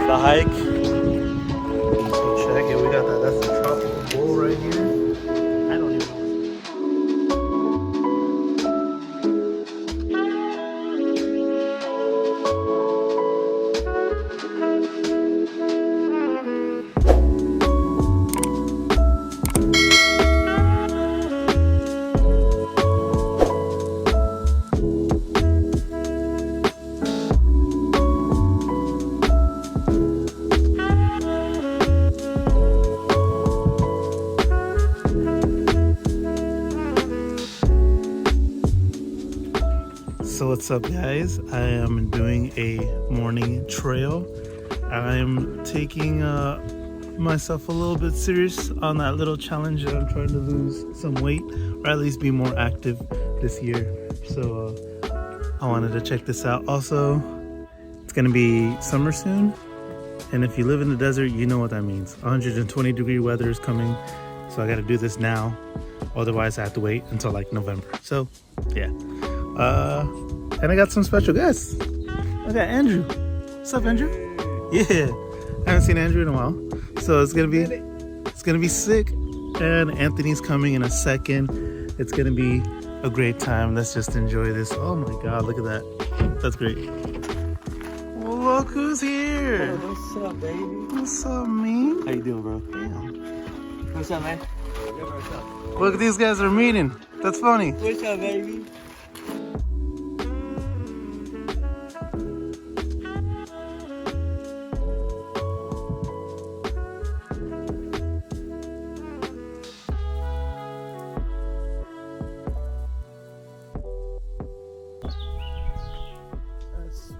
the hike. So check it. We got that. That's the tropical bowl right here. I don't even know. So what's up, guys? I am doing a morning trail. I'm taking myself a little bit serious on that little challenge that I'm trying to lose some weight, or at least be more active this year. So I wanted to check this out. Also, it's gonna be summer soon, and if you live in the desert, you know what that means. 120-degree weather is coming, so I gotta do this now. Otherwise, I have to wait until like November. So yeah. And I got some special guests. I got Andrew. What's up, Andrew? Yeah, I haven't seen Andrew in a while, so it's gonna be sick. And Anthony's coming in a second. It's gonna be a great time. Let's just enjoy this. Oh my God, look at that. That's great. Well, look who's here. Hey, what's up, baby? What's up, man? How you doing, bro? Damn. What's up, man? What's up? Look, these guys are meeting. That's funny. What's up, baby?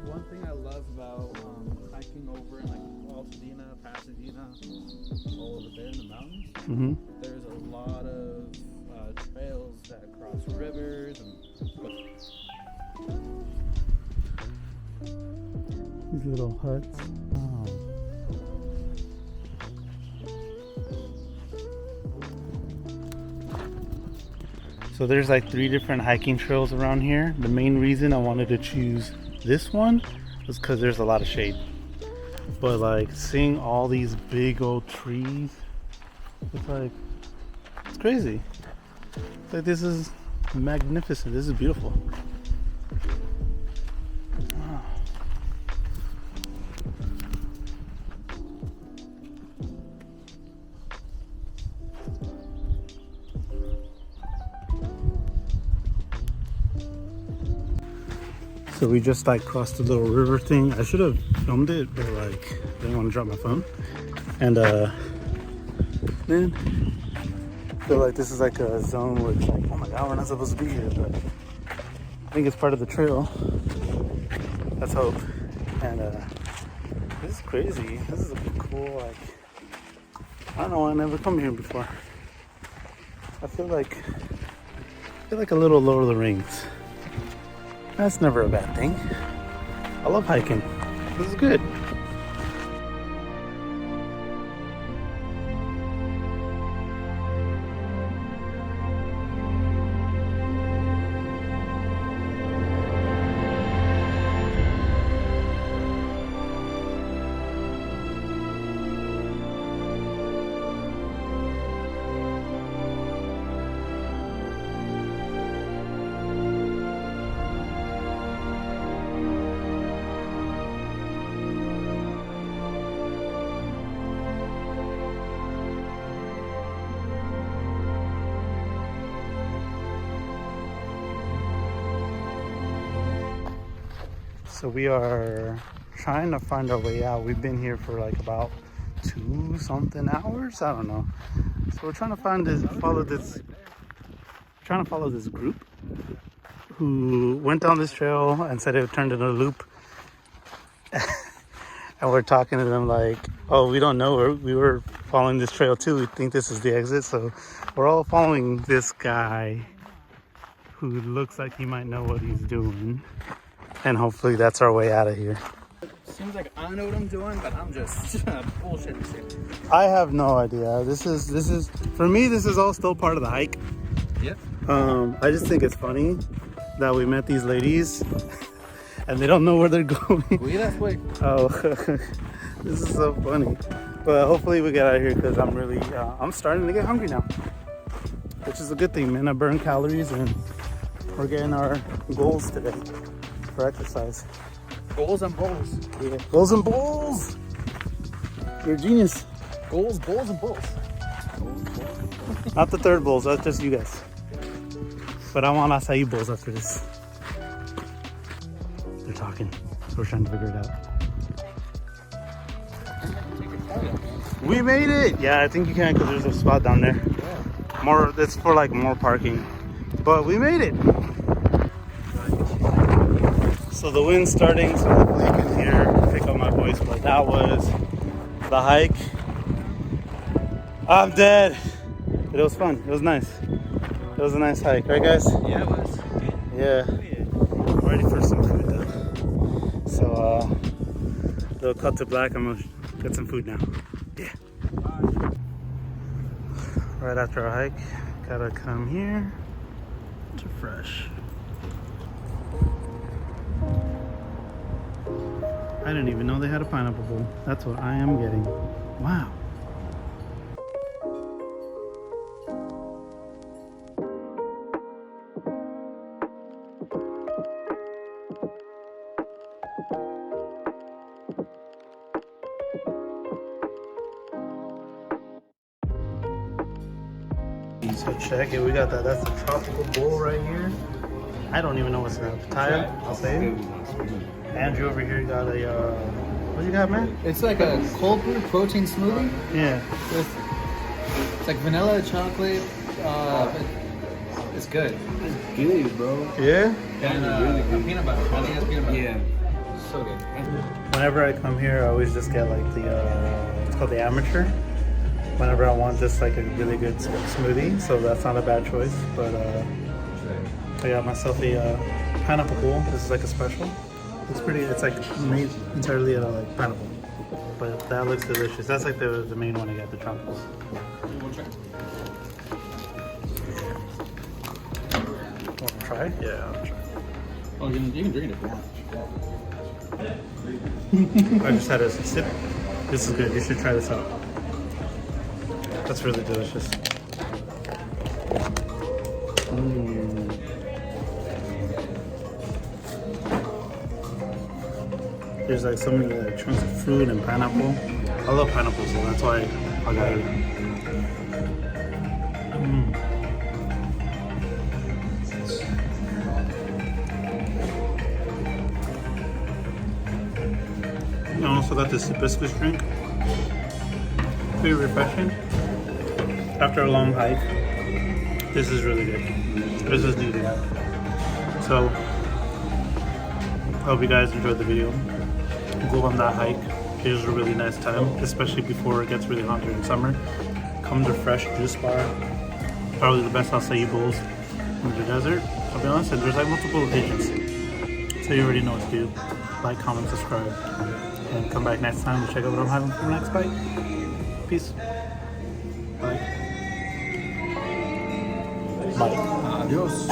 One thing I love about hiking over in like Altadena, Pasadena, all over there in the mountains. Mm-hmm. There's a lot of trails that cross rivers and these little huts. Oh. So there's like 3 different hiking trails around here. The main reason I wanted to choose this one was because there's a lot of shade, but like seeing all these big old trees, it's crazy. It's like, this is magnificent. This is beautiful. Wow. So we just like crossed the little river thing. I should have filmed it, but like I didn't want to drop my phone. And man, I feel like this is like a zone where it's like, oh my God, we're not supposed to be here, but I think it's part of the trail. Let's hope. And this is crazy. This is a cool, like, I don't know, I never come here before. I feel like a little Lord of the Rings. That's never a bad thing. I love hiking. This is good. So we are trying to find our way out. We've been here for like about 2 something hours. I don't know. So we're trying to follow this group who went down this trail and said it turned into a loop. And we're talking to them like, oh, we don't know. We were following this trail too. We think this is the exit. So we're all following this guy who looks like he might know what he's doing. And hopefully that's our way out of here. Seems like I know what I'm doing, but I'm just bullshitting shit. I have no idea. This is for me, this is all still part of the hike. Yep. I just think it's funny that we met these ladies and they don't know where they're going. We left quick. Oh, This is so funny. But hopefully we get out of here because I'm really, I'm starting to get hungry now. Which is a good thing, man. I burn calories and we're getting our goals today for exercise. Goals and bowls. Yeah, goals and bowls. You're a genius. Goals, bowls, and bowls. Not the third bowls, that's just you guys. But I want acai bowls after this. They're talking, so we're trying to figure it out. We made it! Yeah, I think you can because there's a spot down there. Yeah. More, it's for like more parking. But we made it! So the wind's starting, so hopefully you can hear, pick up my voice. But that was the hike. I'm dead! But it was fun, it was nice. It was a nice hike, right guys? Yeah, it was. Yeah. I'm ready for some food though. So, little cut to black, I'm gonna get some food now. Yeah. Right after our hike, gotta come here to Fresh. I didn't even know they had a pineapple bowl. That's what I am getting. Wow. So check it, we got that. That's the tropical bowl right here. I don't even know what's in it. Acai, I'll say it. Andrew over here got a, what you got, man? It's like a cold brew protein smoothie. Yeah. It's like vanilla, chocolate. It's good. It's good, bro. Yeah? And peanut butter. I think it's peanut butter. Yeah. So good. Whenever I come here, I always just get like the, it's called the amateur. Whenever I want just like a really good smoothie, so that's not a bad choice. But I got myself a pineapple bowl. This is like a special. It's pretty. It's like made entirely out of like pineapple, but that looks delicious. That's like the main one I got, the tropicals. Want to try? Yeah, I'll try. Oh, you can drink it if you want. I just had a sip. This is good. You should try this out. That's really delicious. There's like so many like chunks of fruit and pineapple. I love pineapple, so that's why I got it. I also got this hibiscus drink. Pretty refreshing. After a long hike, this is really good. This is needed. So, I hope you guys enjoyed the video. Go on that hike. It was a really nice time, especially before it gets really hot during summer. Come to Fresh Juice Bar. Probably the best acai bowls in the desert, I'll be honest. And there's like multiple locations. So you already know what to do. Like, comment, subscribe. And come back next time to check out what I'm having for my next bite. Peace. Bye. Bye. Adios.